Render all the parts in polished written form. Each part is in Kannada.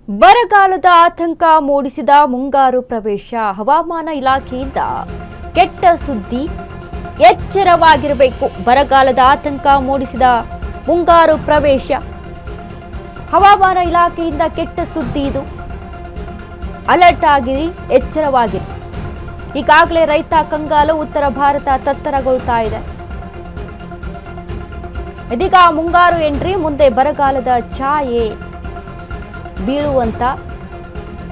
ಬರಗಾಲದ ಆತಂಕ ಮೂಡಿಸಿದ ಮುಂಗಾರು ಪ್ರವೇಶ. ಹವಾಮಾನ ಇಲಾಖೆಯಿಂದ ಕೆಟ್ಟ ಸುದ್ದಿ, ಎಚ್ಚರವಾಗಿರಬೇಕು. ಬರಗಾಲದ ಆತಂಕ ಮೂಡಿಸಿದ ಮುಂಗಾರು ಪ್ರವೇಶ. ಹವಾಮಾನ ಇಲಾಖೆಯಿಂದ ಕೆಟ್ಟ ಸುದ್ದಿ ಇದು. ಅಲರ್ಟ್ ಆಗಿರಿ, ಎಚ್ಚರವಾಗಿರಿ. ಈಗಾಗಲೇ ರೈತ ಕಂಗಾಲು, ಉತ್ತರ ಭಾರತ ತತ್ತರಗೊಳ್ತಾ ಇದೆ. ಇದೀಗ ಮುಂಗಾರು ಎಂಟ್ರಿ, ಮುಂದೆ ಬರಗಾಲದ ಛಾಯೆ ಬೀಳುವಂತ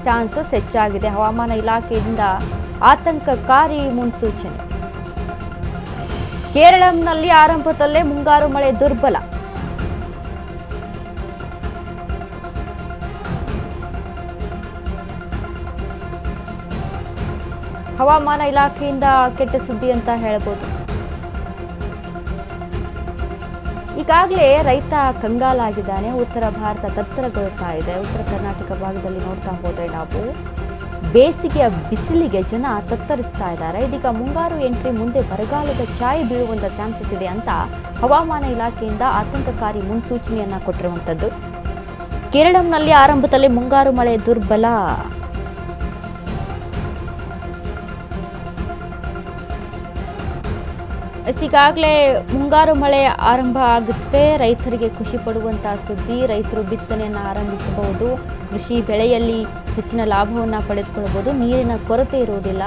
ಚಾನ್ಸಸ್ ಹೆಚ್ಚಾಗಿದೆ. ಹವಾಮಾನ ಇಲಾಖೆಯಿಂದ ಆತಂಕಕಾರಿ ಮುನ್ಸೂಚನೆ. ಕೇರಳಂನಲ್ಲಿ ಆರಂಭದಲ್ಲೇ ಮುಂಗಾರು ಮಳೆ ದುರ್ಬಲ. ಹವಾಮಾನ ಇಲಾಖೆಯಿಂದ ಕೆಟ್ಟ ಸುದ್ದಿ ಅಂತ ಹೇಳಬಹುದು. ಈಗಾಗಲೇ ರೈತ ಕಂಗಾಲಾಗಿದ್ದಾನೆ, ಉತ್ತರ ಭಾರತ ತತ್ತರಗೊಳ್ತಾ ಇದೆ. ಉತ್ತರ ಕರ್ನಾಟಕ ಭಾಗದಲ್ಲಿ ನೋಡ್ತಾ ಹೋದ್ರೆ ನಾವು ಬೇಸಿಗೆಯ ಬಿಸಿಲಿಗೆ ಜನ ತತ್ತರಿಸ್ತಾ ಇದ್ದಾರೆ. ಇದೀಗ ಮುಂಗಾರು ಎಂಟ್ರಿ, ಮುಂದೆ ಬರಗಾಲದ ಛಾಯೆ ಬೀಳುವಂತ ಚಾನ್ಸಸ್ ಇದೆ ಅಂತ ಹವಾಮಾನ ಇಲಾಖೆಯಿಂದ ಆತಂಕಕಾರಿ ಮುನ್ಸೂಚನೆಯನ್ನ ಕೊಟ್ಟಿರುವಂತದ್ದು. ಕೇರಳಂನಲ್ಲಿ ಆರಂಭದಲ್ಲಿ ಮುಂಗಾರು ಮಳೆ ದುರ್ಬಲ. ಈಗಾಗಲೇ ಮುಂಗಾರು ಮಳೆ ಆರಂಭ ಆಗುತ್ತೆ. ರೈತರಿಗೆ ಖುಷಿ ಪಡುವಂತಹ ಸುದ್ದಿ. ರೈತರು ಬಿತ್ತನೆಯನ್ನು ಆರಂಭಿಸಬಹುದು. ಕೃಷಿ ಬೆಳೆಯಲ್ಲಿ ಹೆಚ್ಚಿನ ಲಾಭವನ್ನು ಪಡೆದುಕೊಳ್ಳಬಹುದು. ನೀರಿನ ಕೊರತೆ ಇರುವುದಿಲ್ಲ,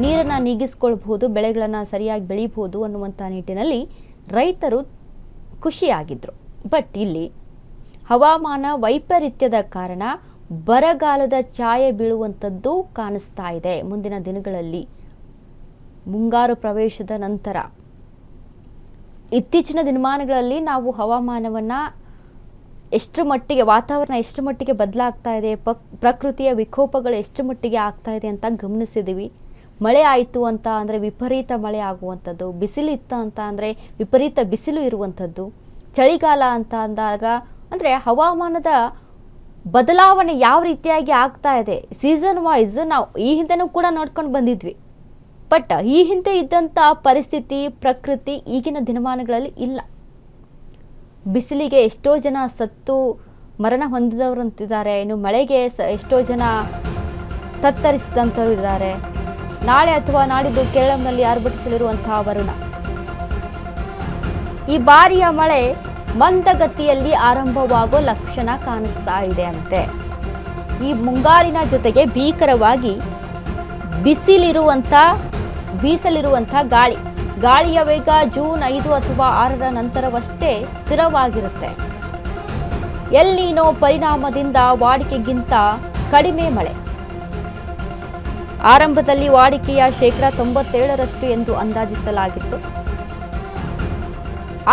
ನೀರನ್ನು ನೀಗಿಸ್ಕೊಳ್ಬಹುದು, ಬೆಳೆಗಳನ್ನು ಸರಿಯಾಗಿ ಬೆಳೀಬಹುದು ಅನ್ನುವಂಥ ನಿಟ್ಟಿನಲ್ಲಿ ರೈತರು ಖುಷಿಯಾಗಿದ್ದರು. ಬಟ್ ಇಲ್ಲಿ ಹವಾಮಾನ ವೈಪರೀತ್ಯದ ಕಾರಣ ಬರಗಾಲದ ಛಾಯೆ ಬೀಳುವಂಥದ್ದು ಕಾಣಿಸ್ತಾ ಇದೆ. ಮುಂದಿನ ದಿನಗಳಲ್ಲಿ ಮುಂಗಾರು ಪ್ರವೇಶದ ನಂತರ ಇತ್ತೀಚಿನ ದಿನಮಾನಗಳಲ್ಲಿ ನಾವು ಹವಾಮಾನವನ್ನು ಎಷ್ಟು ಮಟ್ಟಿಗೆ, ವಾತಾವರಣ ಎಷ್ಟು ಮಟ್ಟಿಗೆ ಬದಲಾಗ್ತಾ ಇದೆ, ಪ್ರಕೃತಿಯ ವಿಕೋಪಗಳು ಎಷ್ಟು ಮಟ್ಟಿಗೆ ಆಗ್ತಾ ಇದೆ ಅಂತ ಗಮನಿಸಿದ್ದೀವಿ. ಮಳೆ ಆಯಿತು ಅಂತ ಅಂದರೆ ವಿಪರೀತ ಮಳೆ ಆಗುವಂಥದ್ದು, ಬಿಸಿಲಿತ್ತು ಅಂತ ಅಂದರೆ ವಿಪರೀತ ಬಿಸಿಲು ಇರುವಂಥದ್ದು, ಚಳಿಗಾಲ ಅಂತ ಅಂದಾಗ ಅಂದರೆ ಹವಾಮಾನದ ಬದಲಾವಣೆ ಯಾವ ರೀತಿಯಾಗಿ ಆಗ್ತಾ ಇದೆ ಸೀಸನ್ ವೈಸ್ ನಾವು ಈ ಹಿಂದೆನೂ ಕೂಡ ನೋಡ್ಕೊಂಡು ಬಂದಿದ್ವಿ. ಬಟ್ ಈ ಹಿಂದೆ ಇದ್ದಂಥ ಪರಿಸ್ಥಿತಿ, ಪ್ರಕೃತಿ ಈಗಿನ ದಿನಮಾನಗಳಲ್ಲಿ ಇಲ್ಲ. ಬಿಸಿಲಿಗೆ ಎಷ್ಟೋ ಜನ ಸತ್ತು ಮರಣ ಹೊಂದಿದವರು ಅಂತಿದ್ದಾರೆ. ಇನ್ನು ಮಳೆಗೆ ಎಷ್ಟೋ ಜನ ತತ್ತರಿಸಿದಂಥವ್ರು ಇದ್ದಾರೆ. ನಾಳೆ ಅಥವಾ ನಾಡಿದ್ದು ಕೇರಳಂನಲ್ಲಿ ಆರ್ಭಟಿಸಲಿರುವಂತಹ ವರುಣ. ಈ ಬಾರಿಯ ಮಳೆ ಮಂದಗತಿಯಲ್ಲಿ ಆರಂಭವಾಗೋ ಲಕ್ಷಣ ಕಾಣಿಸ್ತಾ ಇದೆ ಅಂತೆ. ಈ ಮುಂಗಾರಿನ ಜೊತೆಗೆ ಭೀಕರವಾಗಿ ಬೀಸಲಿರುವಂಥ ಗಾಳಿಯ ವೇಗ ಜೂನ್ 5 ಅಥವಾ 6 ನಂತರವಷ್ಟೇ ಸ್ಥಿರವಾಗಿರುತ್ತೆ. ಎಲ್ ನೀನೋ ಪರಿಣಾಮದಿಂದ ವಾಡಿಕೆಗಿಂತ ಕಡಿಮೆ ಮಳೆ. ಆರಂಭದಲ್ಲಿ ವಾಡಿಕೆಯ 97% ಎಂದು ಅಂದಾಜಿಸಲಾಗಿತ್ತು.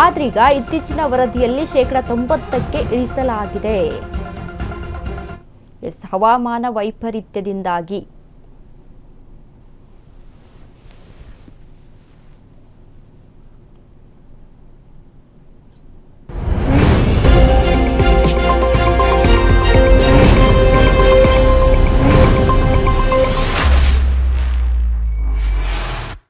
ಆದ್ರೀಗ ಇತ್ತೀಚಿನ ವರದಿಯಲ್ಲಿ 90%ಕ್ಕೆ ಇಳಿಸಲಾಗಿದೆ. ಹವಾಮಾನ ವೈಪರೀತ್ಯದಿಂದಾಗಿ